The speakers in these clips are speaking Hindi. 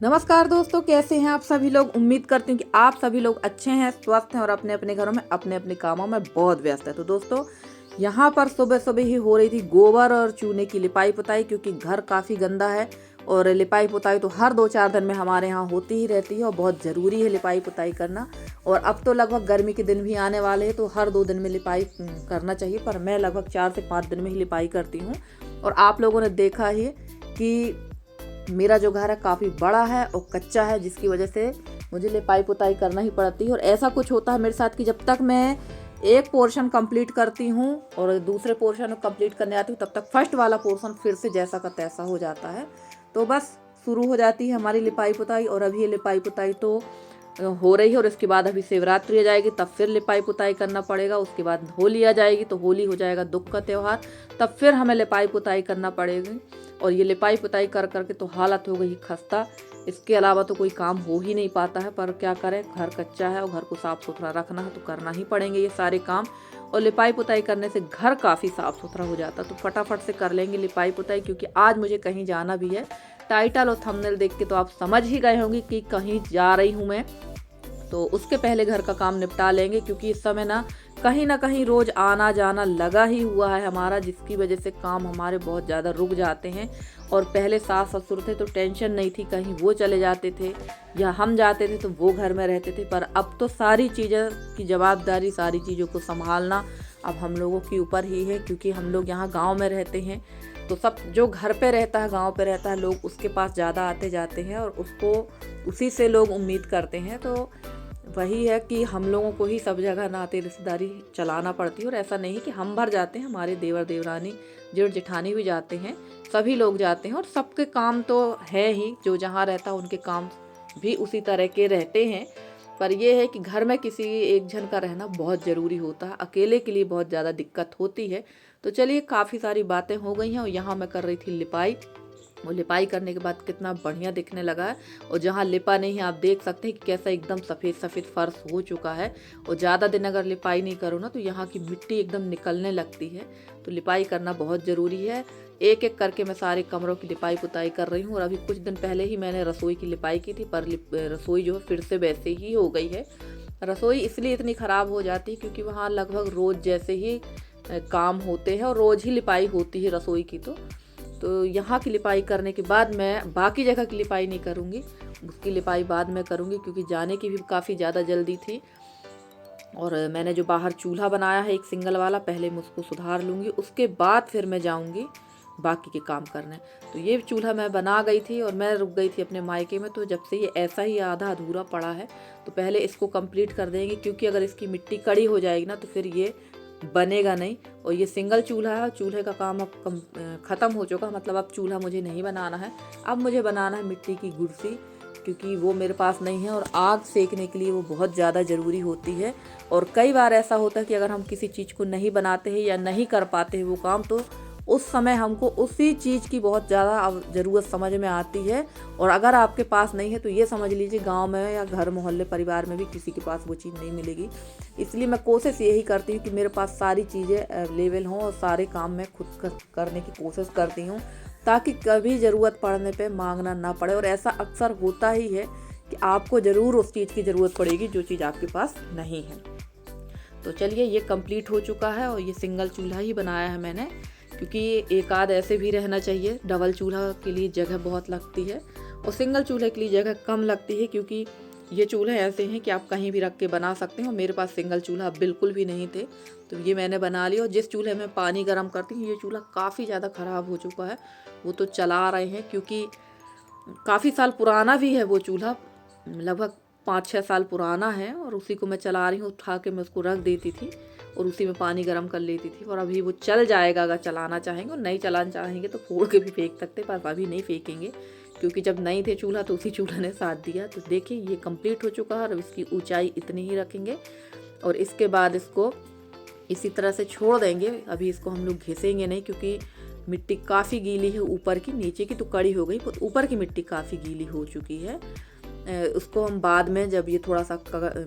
नमस्कार दोस्तों, कैसे हैं आप सभी लोग। उम्मीद करती हूँ कि आप सभी लोग अच्छे हैं, स्वस्थ हैं और अपने अपने घरों में अपने अपने कामों में बहुत व्यस्त है। तो दोस्तों, यहाँ पर सुबह सुबह ही हो रही थी गोबर और चूने की लिपाई पुताई, क्योंकि घर काफ़ी गंदा है और लिपाई पुताई तो हर 2-4 दिन में हमारे यहाँ होती ही रहती है और बहुत ज़रूरी है लिपाई पुताई करना। और अब तो लगभग गर्मी के दिन भी आने वाले हैं, तो हर 2 दिन में लिपाई करना चाहिए, पर मैं लगभग 4 से 5 दिन में ही लिपाई करती हूँ। और आप लोगों ने देखा ही कि मेरा जो घर है काफ़ी बड़ा है और कच्चा है, जिसकी वजह से मुझे लिपाई पुताई करना ही पड़ती है। और ऐसा कुछ होता है मेरे साथ कि जब तक मैं एक पोर्शन कंप्लीट करती हूँ और दूसरे पोर्शन कंप्लीट करने आती हूँ, तब तक फर्स्ट वाला पोर्शन फिर से जैसा का तैसा हो जाता है। तो बस शुरू हो जाती है हमारी लिपाई पुताई। और अभी ये लिपाई पुताई तो हो रही है और इसके बाद अभी शिवरात्रि आ जाएगी, तब फिर लिपाई पुताई करना पड़ेगा। उसके बाद होली आ जाएगी, तो होली हो जाएगा दुख का त्यौहार, तब फिर हमें लिपाई पुताई करना पड़ेगी। और ये लिपाई पुताई कर करके तो हालत हो गई खस्ता। इसके अलावा तो कोई काम हो ही नहीं पाता है, पर क्या करें, घर कच्चा है और घर को साफ़ सुथरा रखना है तो करना ही पड़ेंगे ये सारे काम। और लिपाई पुताई करने से घर काफ़ी साफ़ सुथरा हो जाता है, तो फटाफट से कर लेंगे लिपाई पुताई, क्योंकि आज मुझे कहीं जाना भी है। टाइटल और थंबनेल देख के तो आप समझ ही गए होंगे कि कहीं जा रही हूँ मैं, तो उसके पहले घर का काम निपटा लेंगे, क्योंकि इस समय ना कहीं रोज आना जाना लगा ही हुआ है हमारा, जिसकी वजह से काम हमारे बहुत ज़्यादा रुक जाते हैं। और पहले सास ससुर थे तो टेंशन नहीं थी, कहीं वो चले जाते थे या हम जाते थे तो वो घर में रहते थे, पर अब तो सारी चीज़ों की जवाबदारी, सारी चीज़ों को संभालना अब हम लोगों के ऊपर ही है। क्योंकि हम लोग यहाँ गाँव में रहते हैं, तो सब जो घर पे रहता है, गांव पे रहता है, लोग उसके पास ज़्यादा आते जाते हैं और उसको उसी से लोग उम्मीद करते हैं। तो वही है कि हम लोगों को ही सब जगह नाते रिश्तेदारी चलाना पड़ती है। और ऐसा नहीं कि हम भर जाते हैं, हमारे देवर देवरानी जेठ जेठानी भी जाते हैं, सभी लोग जाते हैं। और सबके काम तो है ही, जो जहाँ रहता है उनके काम भी उसी तरह के रहते हैं। पर यह है कि घर में किसी एक जन का रहना बहुत ज़रूरी होता है, अकेले के लिए बहुत ज़्यादा दिक्कत होती है। तो चलिए, काफ़ी सारी बातें हो गई हैं और यहाँ मैं कर रही थी लिपाई। और लिपाई करने के बाद कितना बढ़िया दिखने लगा है। और जहाँ लिपा नहीं है, आप देख सकते हैं कि कैसा एकदम सफ़ेद सफ़ेद फर्श हो चुका है। और ज़्यादा दिन अगर लिपाई नहीं करो ना, तो यहाँ की मिट्टी एकदम निकलने लगती है। तो लिपाई करना बहुत ज़रूरी है। एक एक करके मैं सारे कमरों की लिपाई पुताई कर रही हूँ। और अभी कुछ दिन पहले ही मैंने रसोई की लिपाई की थी, पर रसोई जो है फिर से वैसे ही हो गई है। रसोई इसलिए इतनी ख़राब हो जाती है क्योंकि वहाँ लगभग रोज़ जैसे ही काम होते हैं और रोज़ ही लिपाई होती है रसोई की। तो यहाँ की लिपाई करने के बाद मैं बाकी जगह की लिपाई नहीं करूँगी, उसकी लिपाई बाद में करूँगी, क्योंकि जाने की भी काफ़ी ज़्यादा जल्दी थी। और मैंने जो बाहर चूल्हा बनाया है एक सिंगल वाला, पहले मैं उसको सुधार लूँगी, उसके बाद फिर मैं जाऊँगी बाकी के काम करने। तो ये चूल्हा मैं बना गई थी और मैं रुक गई थी अपने मायके में, तो जब से ये ऐसा ही आधा अधूरा पड़ा है, तो पहले इसको कंप्लीट कर देंगे, क्योंकि अगर इसकी मिट्टी कड़ी हो जाएगी ना तो फिर ये बनेगा नहीं। और ये सिंगल चूल्हा है, चूल्हे का काम अब ख़त्म हो चुका, मतलब अब चूल्हा मुझे नहीं बनाना है। अब मुझे बनाना है मिट्टी की कुर्सी, क्योंकि वो मेरे पास नहीं है और आग सेकने के लिए वो बहुत ज़्यादा ज़रूरी होती है। और कई बार ऐसा होता है कि अगर हम किसी चीज़ को नहीं बनाते हैं या नहीं कर पाते हैं वो काम, तो उस समय हमको उसी चीज़ की बहुत ज़्यादा ज़रूरत समझ में आती है। और अगर आपके पास नहीं है तो ये समझ लीजिए गांव में या घर मोहल्ले परिवार में भी किसी के पास वो चीज़ नहीं मिलेगी। इसलिए मैं कोशिश यही करती हूँ कि मेरे पास सारी चीज़ें अवेलेबल हों और सारे काम मैं खुद करने की कोशिश करती हूँ, ताकि कभी ज़रूरत पड़ने पे मांगना ना पड़े। और ऐसा अक्सर होता ही है कि आपको ज़रूर उस चीज़ की ज़रूरत पड़ेगी जो चीज़ आपके पास नहीं है। तो चलिए, ये कंप्लीट हो चुका है और ये सिंगल चूल्हा ही बनाया है मैंने, क्योंकि एक आध ऐसे भी रहना चाहिए। डबल चूल्हा के लिए जगह बहुत लगती है और सिंगल चूल्हे के लिए जगह कम लगती है, क्योंकि ये चूल्हे ऐसे हैं कि आप कहीं भी रख के बना सकते हो। मेरे पास सिंगल चूल्हा बिल्कुल भी नहीं थे, तो ये मैंने बना लिया। और जिस चूल्हे में पानी गर्म करती हूँ, ये चूल्हा काफ़ी ज़्यादा ख़राब हो चुका है, वो तो चला रहे हैं, क्योंकि काफ़ी साल पुराना भी है वो चूल्हा, लगभग 5-6 साल पुराना है। और उसी को मैं चला रही हूँ, उठा के मैं उसको रख देती थी और उसी में पानी गर्म कर लेती थी। और अभी वो चल जाएगा अगर चलाना चाहेंगे, और नहीं चलाना चाहेंगे तो फोड़ के भी फेंक सकते, पर अभी नहीं फेंकेंगे, क्योंकि जब नहीं थे चूल्हा तो उसी चूल्हा ने साथ दिया। तो देखिए, ये कंप्लीट हो चुका है और इसकी ऊंचाई इतनी ही रखेंगे और इसके बाद इसको इसी तरह से छोड़ देंगे। अभी इसको हम लोग घिसेंगे नहीं, क्योंकि मिट्टी काफ़ी गीली है ऊपर की, नीचे की तो कड़ी हो गई, पर ऊपर की मिट्टी काफ़ी गीली हो चुकी है। उसको हम बाद में जब ये थोड़ा सा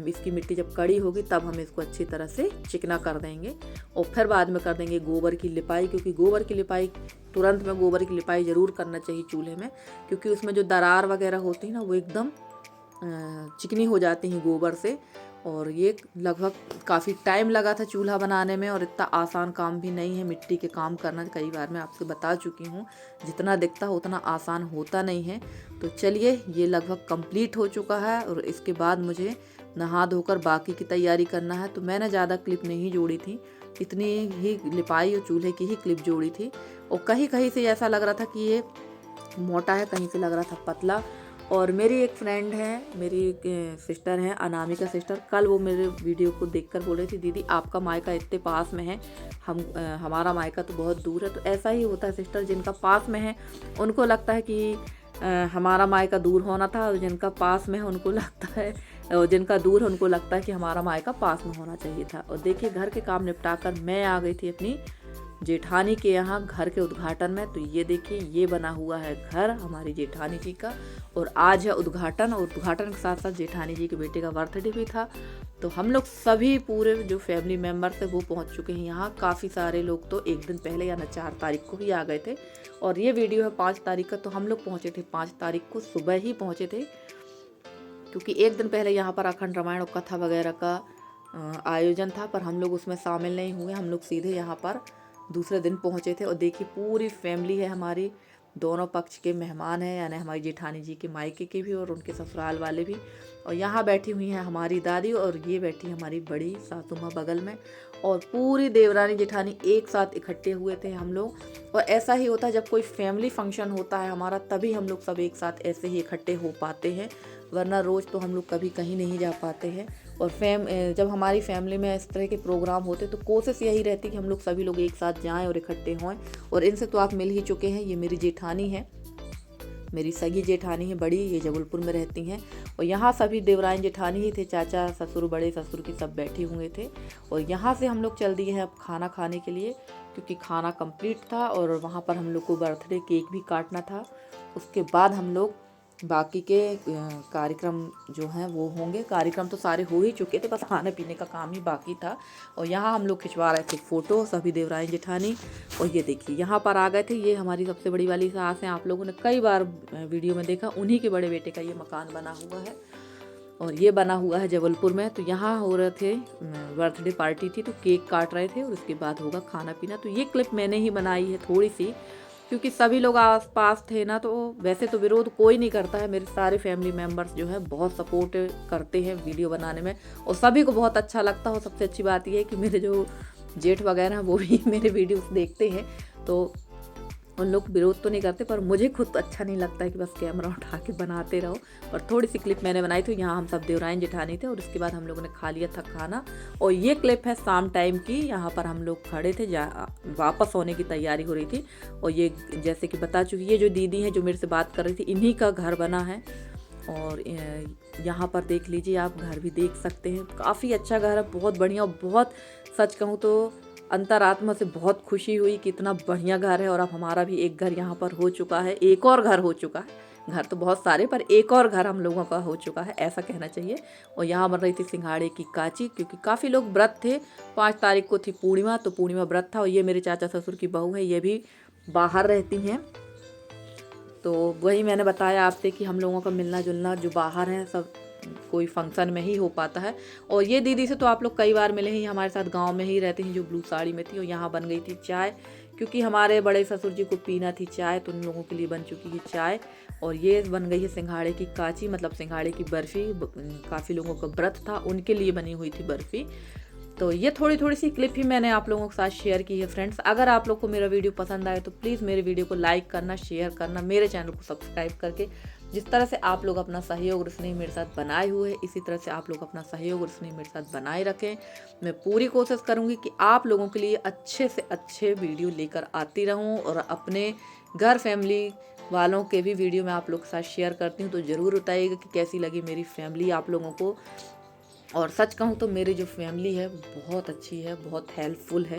इसकी मिट्टी जब कड़ी होगी तब हम इसको अच्छी तरह से चिकना कर देंगे और फिर बाद में कर देंगे गोबर की लिपाई, क्योंकि गोबर की लिपाई तुरंत में गोबर की लिपाई ज़रूर करना चाहिए चूल्हे में, क्योंकि उसमें जो दरार वगैरह होती है ना वो एकदम चिकनी हो जाती हैं गोबर से। और ये लगभग काफ़ी टाइम लगा था चूल्हा बनाने में और इतना आसान काम भी नहीं है मिट्टी के काम करना। कई बार मैं आपसे बता चुकी हूँ, जितना दिखता है उतना आसान होता नहीं है। तो चलिए ये लगभग कंप्लीट हो चुका है और इसके बाद मुझे नहा धोकर बाकी की तैयारी करना है। तो मैंने ज़्यादा क्लिप नहीं जोड़ी थी, इतनी ही लिपाई और चूल्हे की ही क्लिप जोड़ी थी। और कहीं कहीं से ऐसा लग रहा था कि ये मोटा है, कहीं से लग रहा था पतला। और मेरी एक फ्रेंड है, मेरी सिस्टर है अनामिका सिस्टर, कल वो मेरे वीडियो को देखकर बोल रही थी दीदी आपका मायका इतने पास में है, हमारा मायका तो बहुत दूर है। तो ऐसा ही होता है सिस्टर, जिनका पास में है उनको लगता है कि हमारा मायका दूर होना था, और जिनका पास में है उनको लगता है, और जिनका दूर है उनको लगता है कि हमारा मायका पास में होना चाहिए था। और देखिए घर के काम निपटा कर मैं आ गई थी अपनी जेठानी के यहाँ घर के उद्घाटन में। तो ये देखिए ये बना हुआ है घर हमारी जेठानी जी का, और आज है उद्घाटन, और उद्घाटन के साथ साथ जेठानी जी के बेटे का बर्थडे भी था। तो हम लोग सभी पूरे जो फैमिली मेम्बर्स थे वो पहुंच चुके हैं यहाँ। काफ़ी सारे लोग तो एक दिन पहले यानी 4 तारीख को ही आ गए थे, और ये वीडियो है 5 तारीख का। तो हम लोग पहुँचे थे 5 तारीख को सुबह ही पहुँचे थे, क्योंकि एक दिन पहले यहाँ पर अखंड रामायण और कथा वगैरह का आयोजन था, पर हम लोग उसमें शामिल नहीं हुए। हम लोग सीधे यहाँ पर दूसरे दिन पहुँचे थे। और देखिए पूरी फैमिली है हमारी, दोनों पक्ष के मेहमान हैं, यानी हमारी जेठानी जी के मायके के भी और उनके ससुराल वाले भी। और यहाँ बैठी हुई हैं हमारी दादी, और ये बैठी हमारी बड़ी सासू माँ बगल में, और पूरी देवरानी जेठानी एक साथ इकट्ठे हुए थे हम लोग। और ऐसा ही होता है जब कोई फैमिली फंक्शन होता है हमारा, तभी हम लोग सब एक साथ ऐसे ही इकट्ठे हो पाते हैं, वरना रोज़ तो हम लोग कभी कहीं नहीं जा पाते हैं। और जब हमारी फैमिली में इस तरह के प्रोग्राम होते तो कोशिश यही रहती कि हम लोग सभी लोग एक साथ जाएं और इकट्ठे हों। और इनसे तो आप मिल ही चुके हैं, ये मेरी जेठानी है, मेरी सगी जेठानी है बड़ी, ये जबलपुर में रहती हैं। और यहाँ सभी देवरानी जेठानी ही थे, चाचा ससुर बड़े ससुर की सब बैठे हुए थे। और यहाँ से हम लोग चल दिए हैं अब खाना खाने के लिए, क्योंकि खाना कंप्लीट था और वहाँ पर हम लोग को बर्थडे केक भी काटना था। उसके बाद हम लोग बाकी के कार्यक्रम जो हैं वो होंगे। कार्यक्रम तो सारे हो ही चुके थे, बस खाने पीने का काम ही बाकी था। और यहाँ हम लोग खिंचवा रहे थे फ़ोटो सभी देवरानी जेठानी। और ये देखिए यहाँ पर आ गए थे, ये हमारी सबसे बड़ी वाली सास हैं, आप लोगों ने कई बार वीडियो में देखा, उन्हीं के बड़े बेटे का ये मकान बना हुआ है। और ये बना हुआ है जबलपुर में। तो यहाँ हो रहे थे बर्थडे पार्टी थी, तो केक काट रहे थे और उसके बाद होगा खाना पीना। तो ये क्लिप मैंने ही बनाई है थोड़ी सी, क्योंकि सभी लोग आस पास थे ना। तो वैसे तो विरोध कोई नहीं करता है, मेरे सारे फैमिली मेम्बर्स जो है बहुत सपोर्ट करते हैं वीडियो बनाने में, और सभी को बहुत अच्छा लगता है। और सबसे अच्छी बात यह है कि मेरे जो जेठ वगैरह हैं वो भी मेरे वीडियोस देखते हैं, तो उन लोग विरोध तो नहीं करते, पर मुझे खुद अच्छा नहीं लगता है कि बस कैमरा उठा के बनाते रहो। और थोड़ी सी क्लिप मैंने बनाई थी, यहाँ हम सब देवरानी जेठानी थे, और उसके बाद हम लोगों ने खा लिया था खाना। और ये क्लिप है शाम टाइम की, यहाँ पर हम लोग खड़े थे, वापस होने की तैयारी हो रही थी। और ये जैसे कि बता चुकी, ये जो दीदी हैं जो मेरे से बात कर रही थी, इन्हीं का घर बना है। और यहाँ पर देख लीजिए, आप घर भी देख सकते हैं, काफ़ी अच्छा घर है, बहुत बढ़िया। और बहुत सच कहूँ तो अंतरात्मा से बहुत खुशी हुई कि इतना बढ़िया घर है। और अब हमारा भी एक घर यहाँ पर हो चुका है, एक और घर हो चुका है। घर तो बहुत सारे, पर एक और घर हम लोगों का हो चुका है, ऐसा कहना चाहिए। और यहाँ बन रही थी सिंघाड़े की काची, क्योंकि काफ़ी लोग व्रत थे। 5 तारीख को थी पूर्णिमा, तो पूर्णिमा व्रत था। और ये मेरे चाचा ससुर की बहू है, ये भी बाहर रहती हैं। तो वही मैंने बताया आपसे कि हम लोगों का मिलना जुलना जो बाहर है सब कोई फंक्शन में ही हो पाता है। और ये दीदी से तो आप लोग कई बार मिले हैं, हमारे साथ गांव में ही रहती हैं, जो ब्लू साड़ी में थी। और यहाँ बन गई थी चाय, क्योंकि हमारे बड़े ससुर जी को पीना थी चाय, तो उन लोगों के लिए बन चुकी है चाय। और ये बन गई है सिंघाड़े की काची, मतलब सिंघाड़े की बर्फ़ी। काफ़ी लोगों का व्रत था, उनके लिए बनी हुई थी बर्फ़ी। तो ये थोड़ी सी क्लिप ही मैंने आप लोगों के साथ शेयर की है फ्रेंड्स। अगर आप लोग को मेरा वीडियो पसंद आए तो प्लीज़ मेरे वीडियो को लाइक करना, शेयर करना, मेरे चैनल को सब्सक्राइब करके। जिस तरह से आप लोग अपना सहयोग और स्नेह मेरे साथ बनाए हुए हैं, इसी तरह से आप लोग अपना सहयोग और स्नेह मेरे साथ बनाए रखें। मैं पूरी कोशिश करूँगी कि आप लोगों के लिए अच्छे से अच्छे वीडियो लेकर आती रहूँ, और अपने घर फैमिली वालों के भी वीडियो मैं आप लोग के साथ शेयर करती हूँ। तो ज़रूर बताइएगा कि कैसी लगी मेरी फैमिली आप लोगों को। और सच कहूँ तो मेरी जो फैमिली है बहुत अच्छी है, बहुत हेल्पफुल है,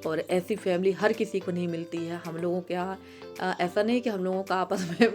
और ऐसी फैमिली हर किसी को नहीं मिलती है। हम लोगों के यहाँ ऐसा नहीं कि हम लोगों का आपस में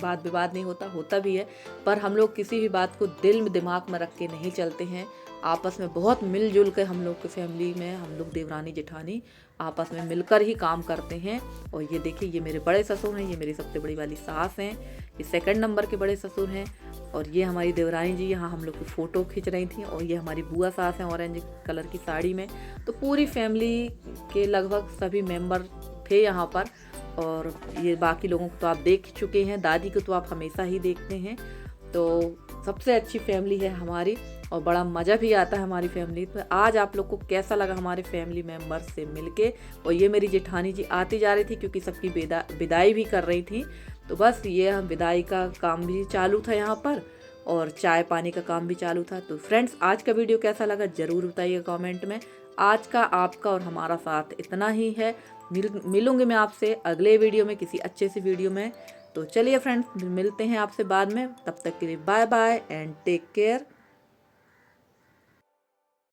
वाद विवाद नहीं होता, होता भी है, पर हम लोग किसी भी बात को दिल में दिमाग में रख के नहीं चलते हैं। आपस में बहुत मिलजुल के हम लोग की फैमिली में हम लोग देवरानी जेठानी आपस में मिलकर ही काम करते हैं। और ये देखिए, ये मेरे बड़े ससुर हैं, ये मेरी सबसे बड़ी वाली सास हैं, ये सेकंड नंबर के बड़े ससुर हैं, और ये हमारी देवरानी जी यहाँ हम लोग की फ़ोटो खींच रही थी, और ये हमारी बुआ सास हैं ऑरेंज कलर की साड़ी में। तो पूरी फैमिली के लगभग सभी मेंबर थे यहाँ पर। और ये बाकी लोगों को तो आप देख चुके हैं, दादी को तो आप हमेशा ही देखते हैं। तो सबसे अच्छी फैमिली है हमारी, और बड़ा मज़ा भी आता है हमारी फैमिली। तो आज आप लोग को कैसा लगा हमारे फैमिली मेम्बर्स से मिलके। और ये मेरी जेठानी जी आती जा रही थी क्योंकि सबकी विदाई भी कर रही थी। तो बस ये विदाई का काम भी चालू था यहाँ पर, और चाय पानी का काम भी चालू था। तो फ्रेंड्स, आज का वीडियो कैसा लगा ज़रूर बताइएगा कमेंट में। आज का आपका और हमारा साथ इतना ही है। मिलूंगी मैं आपसे अगले वीडियो में, किसी अच्छे से वीडियो में। तो चलिए फ्रेंड्स, मिलते हैं आपसे बाद में। तब तक के लिए bye bye and take care.